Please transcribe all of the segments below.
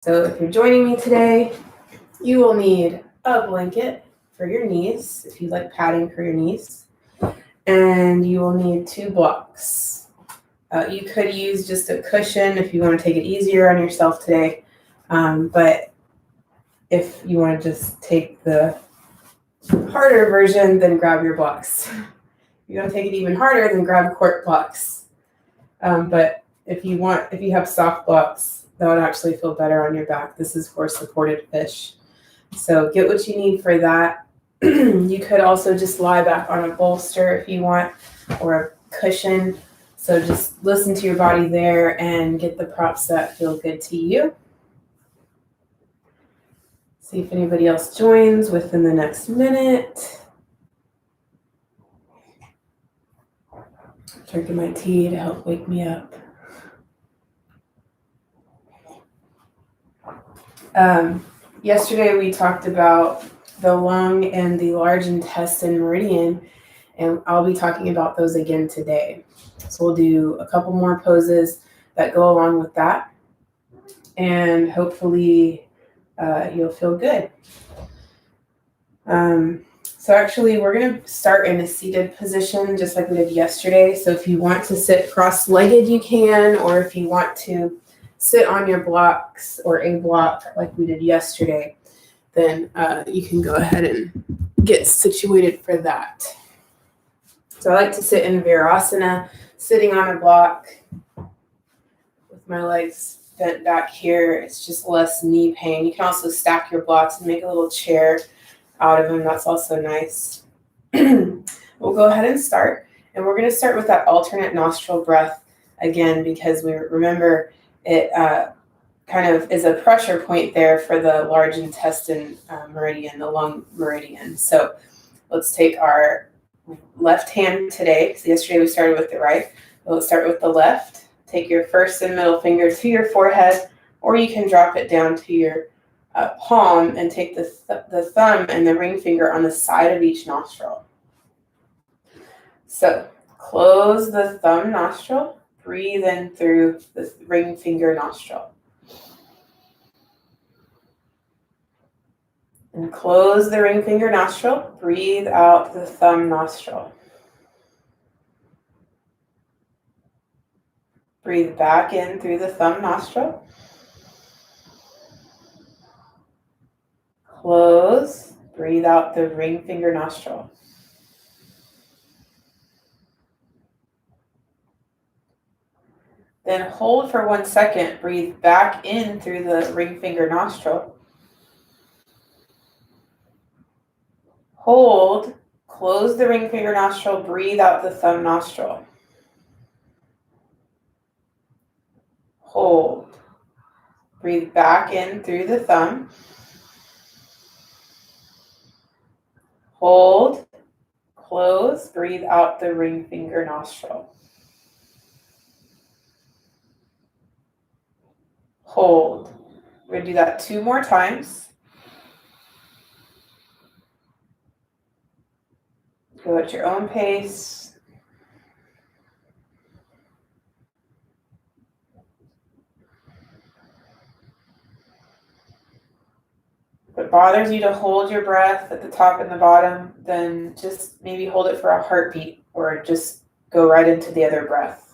So if you're joining me today, you will need a blanket for your knees, if you like padding for your knees, and you will need 2 blocks. You could use just a cushion if you want to take it easier on yourself today, but if you want to just take the harder version, then grab your blocks. If you want to take it even harder, then grab cork blocks. But if you have soft blocks, that would actually feel better on your back. This is for supported fish. So get what you need for that. You could also just lie back on a bolster if you want, or a cushion. So just listen to your body there and get the props that feel good to you. See if anybody else joins within the next minute. Drinking my tea to help wake me up. Yesterday we talked about the lung and the large intestine meridian, and I'll be talking about those again today. So we'll do a couple more poses that go along with that, and hopefully you'll feel good. So actually we're going to start in a seated position just like we did yesterday. So if you want to sit cross-legged, you can, or if you want to sit on your blocks or a block like we did yesterday, then you can go ahead and get situated for that. So I like to sit in Virasana, sitting on a block with my legs bent back here. It's just less knee pain. You can also stack your blocks and make a little chair out of them. That's also nice. We'll go ahead and start. And we're going to start with that alternate nostril breath again, because we remember it kind of is a pressure point there for the large intestine meridian, the lung meridian. So let's take our left hand today. So yesterday we started with the right. Let's start with the left. Take your first and middle finger to your forehead, or you can drop it down to your palm and take the thumb and the ring finger on the side of each nostril. So close the thumb nostril. Breathe in through the ring finger nostril. And close the ring finger nostril. Breathe out the thumb nostril. Breathe back in through the thumb nostril. Close. Breathe out the ring finger nostril. Then hold for 1 second. Breathe back in through the ring finger nostril. Hold. Close the ring finger nostril. Breathe out the thumb nostril. Hold. Breathe back in through the thumb. Hold. Close. Breathe out the ring finger nostril. Hold. We're going to do that 2 more times. Go at your own pace. If it bothers you to hold your breath at the top and the bottom, then just maybe hold it for a heartbeat, or just go right into the other breath.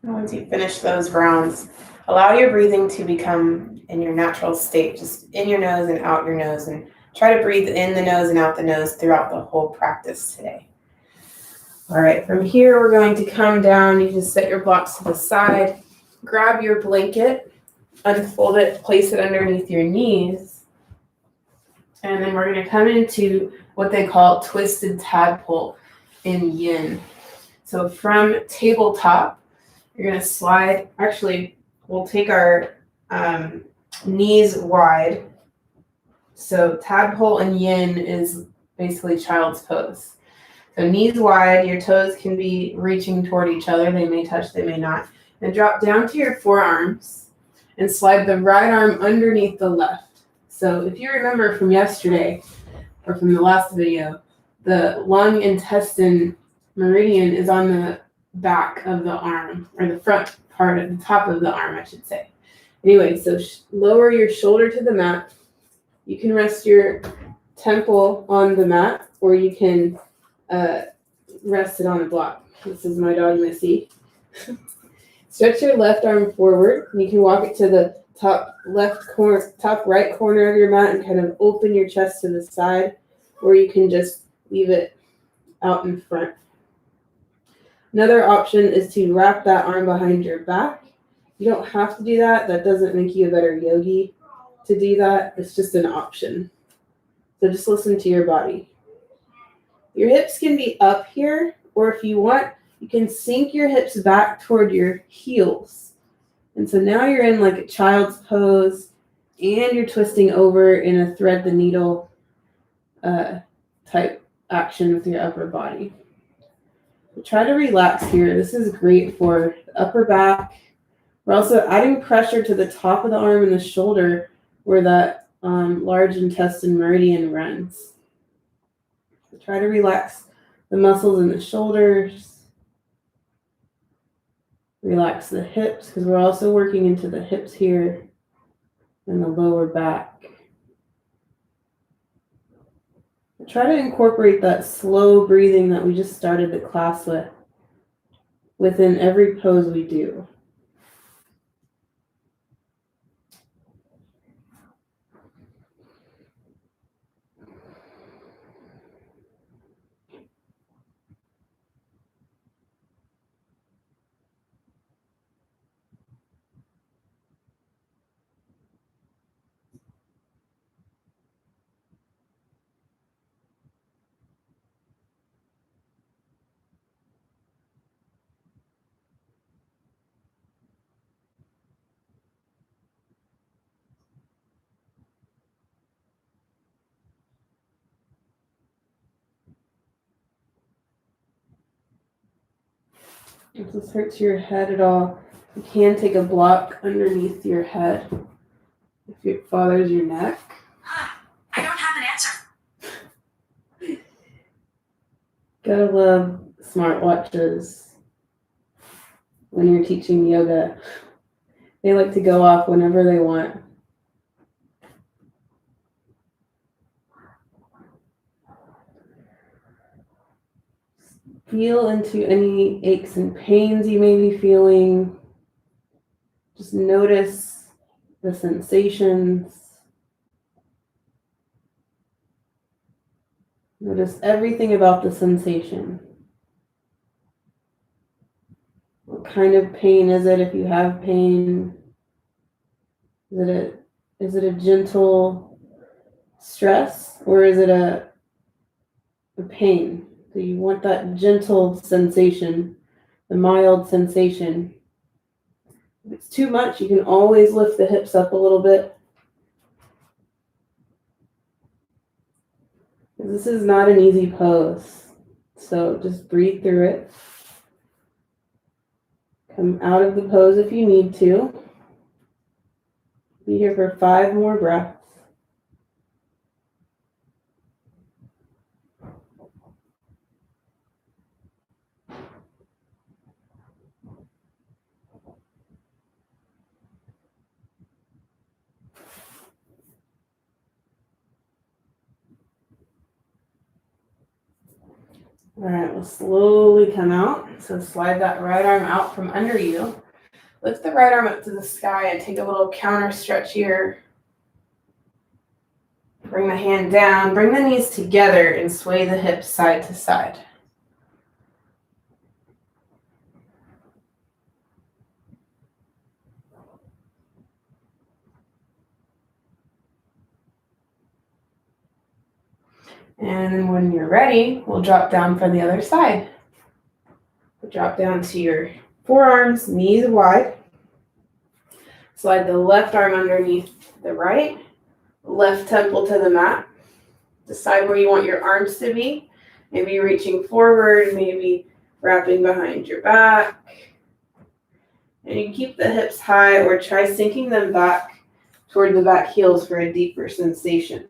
Once you finish those rounds, allow your breathing to become in your natural state, just in your nose and out your nose, and try to breathe in the nose and out the nose throughout the whole practice today. All right, from here, we're going to come down. You can set your blocks to the side, grab your blanket, unfold it, place it underneath your knees, and then we're going to come into what they call twisted tadpole in yin. So from tabletop, you're going to slide. Actually, we'll take our knees wide. So tadpole in yin is basically child's pose. So knees wide, your toes can be reaching toward each other. They may touch, they may not. And drop down to your forearms and slide the right arm underneath the left. So if you remember from yesterday or from the last video, the lung intestine meridian is on the back of the arm, or the front part at the top of the arm, I should say. Anyway, so lower your shoulder to the mat. You can rest your temple on the mat, or you can rest it on a block. This is my dog, Missy. Stretch your left arm forward. You can walk it to the top right corner of your mat and kind of open your chest to the side, or you can just leave it out in front. Another option is to wrap that arm behind your back. You don't have to do that. That doesn't make you a better yogi to do that. It's just an option. So just listen to your body. Your hips can be up here, or if you want, you can sink your hips back toward your heels. And so now you're in like a child's pose, and you're twisting over in a thread the needle type action with your upper body. So try to relax here. This is great for the upper back. We're also adding pressure to the top of the arm and the shoulder where that large intestine meridian runs. So try to relax the muscles in the shoulders. Relax the hips, because we're also working into the hips here and the lower back. Try to incorporate that slow breathing that we just started the class with within every pose we do. If this hurts your head at all, you can take a block underneath your head if it bothers your neck. I don't have an answer. Gotta love smartwatches when you're teaching yoga. They like to go off whenever they want. Feel into any aches and pains you may be feeling. Just notice the sensations. Notice everything about the sensation. What kind of pain is it if you have pain? Is it a gentle stress, or is it a pain? So you want that gentle sensation, the mild sensation. If it's too much, you can always lift the hips up a little bit. This is not an easy pose, so just breathe through it. Come out of the pose if you need to. Be here for 5 more breaths. All right, we'll slowly come out. So slide that right arm out from under you. Lift the right arm up to the sky and take a little counter stretch here. Bring the hand down, bring the knees together and sway the hips side to side. And then when you're ready, we'll drop down for the other side. We'll drop down to your forearms, knees wide. Slide the left arm underneath the right. Left temple to the mat. Decide where you want your arms to be. Maybe reaching forward, maybe wrapping behind your back. And you can keep the hips high or try sinking them back toward the back heels for a deeper sensation.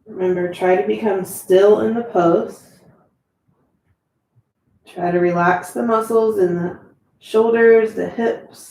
Remember, try to become still in the pose. Try to relax the muscles in the shoulders, the hips.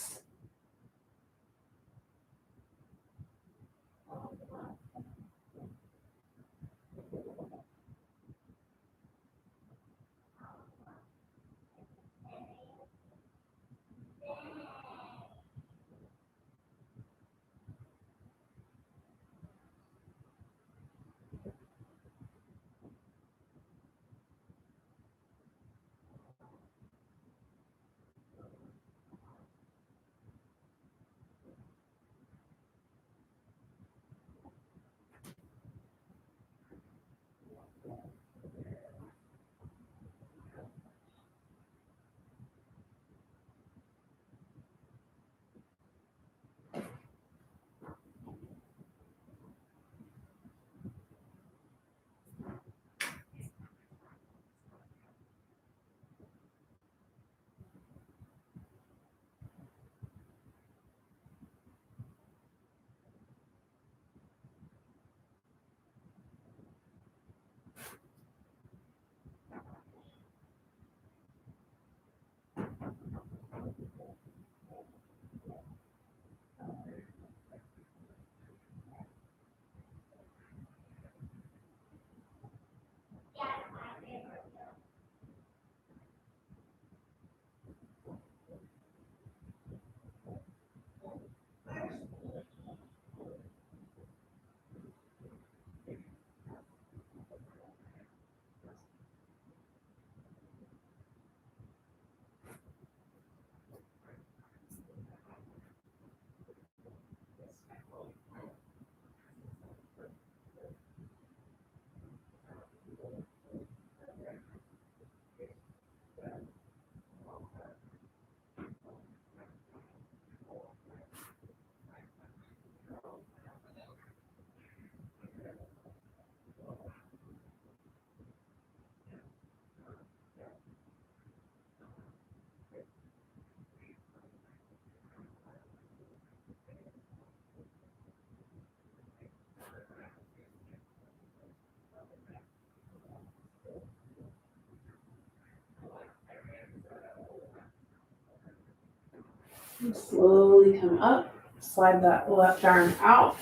And slowly come up, slide that left arm out,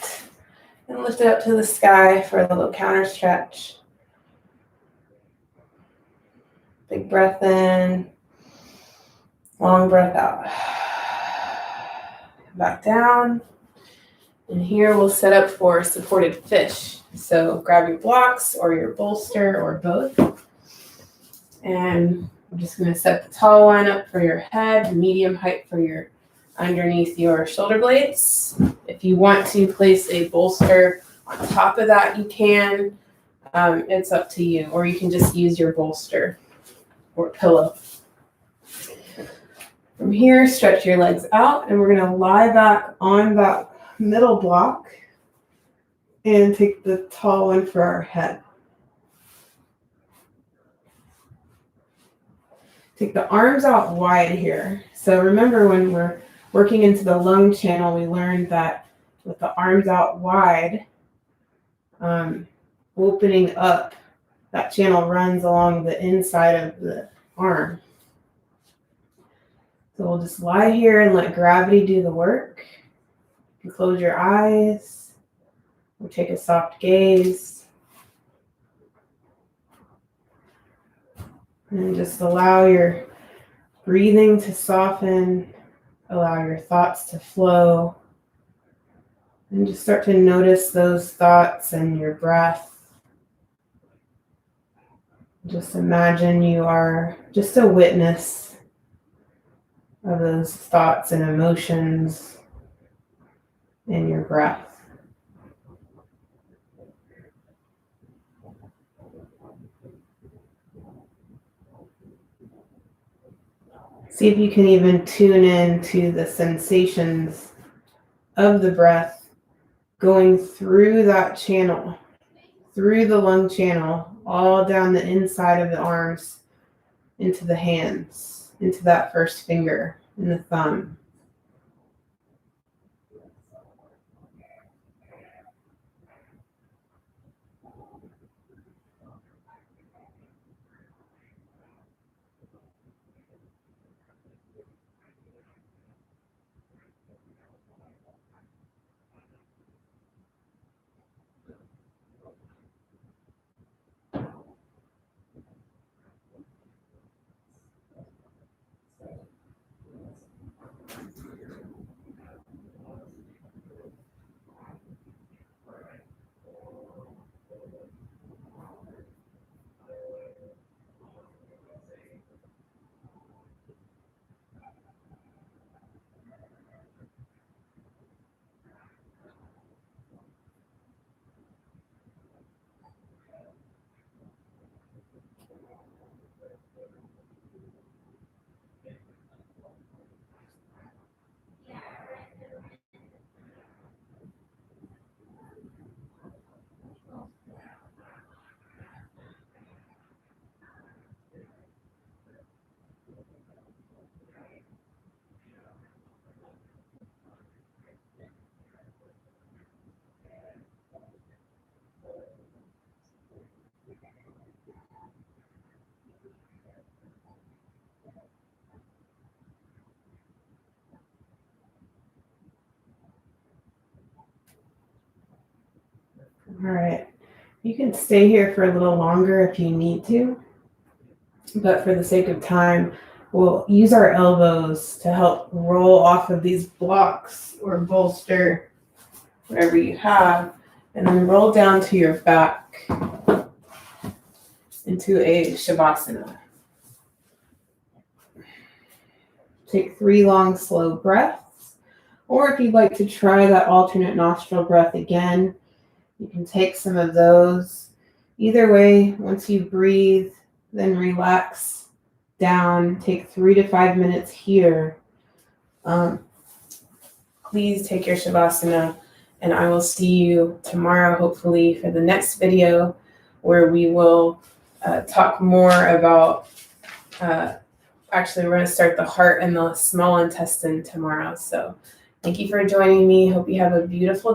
and lift it up to the sky for a little counter stretch. Big breath in, long breath out. Back down. And here we'll set up for supported fish. So grab your blocks or your bolster or both. And I'm just going to set the tall line up for your head, medium height for your underneath your shoulder blades. If you want to place a bolster on top of that, you can. It's up to you. Or you can just use your bolster or pillow. From here, stretch your legs out, and we're going to lie back on that middle block and take the tall one for our head. Take the arms out wide here. So remember when we're working into the lung channel, we learned that with the arms out wide, opening up, that channel runs along the inside of the arm. So we'll just lie here and let gravity do the work. You can close your eyes. We'll take a soft gaze. And just allow your breathing to soften. Allow your thoughts to flow. And just start to notice those thoughts and your breath. Just imagine you are just a witness of those thoughts and emotions in your breath. See if you can even tune in to the sensations of the breath going through that channel, through the lung channel, all down the inside of the arms, into the hands, into that first finger and the thumb. All right. You can stay here for a little longer if you need to, but for the sake of time, we'll use our elbows to help roll off of these blocks or bolster, whatever you have, and then roll down to your back into a Savasana. Take 3 long, slow breaths, or if you'd like to try that alternate nostril breath again, you can take some of those. Either way, once you breathe, then relax down. Take 3 to 5 minutes here. Please take your Savasana, and I will see you tomorrow, hopefully, for the next video where we will talk more about, actually, we're going to start the heart and the small intestine tomorrow. So thank you for joining me. Hope you have a beautiful day.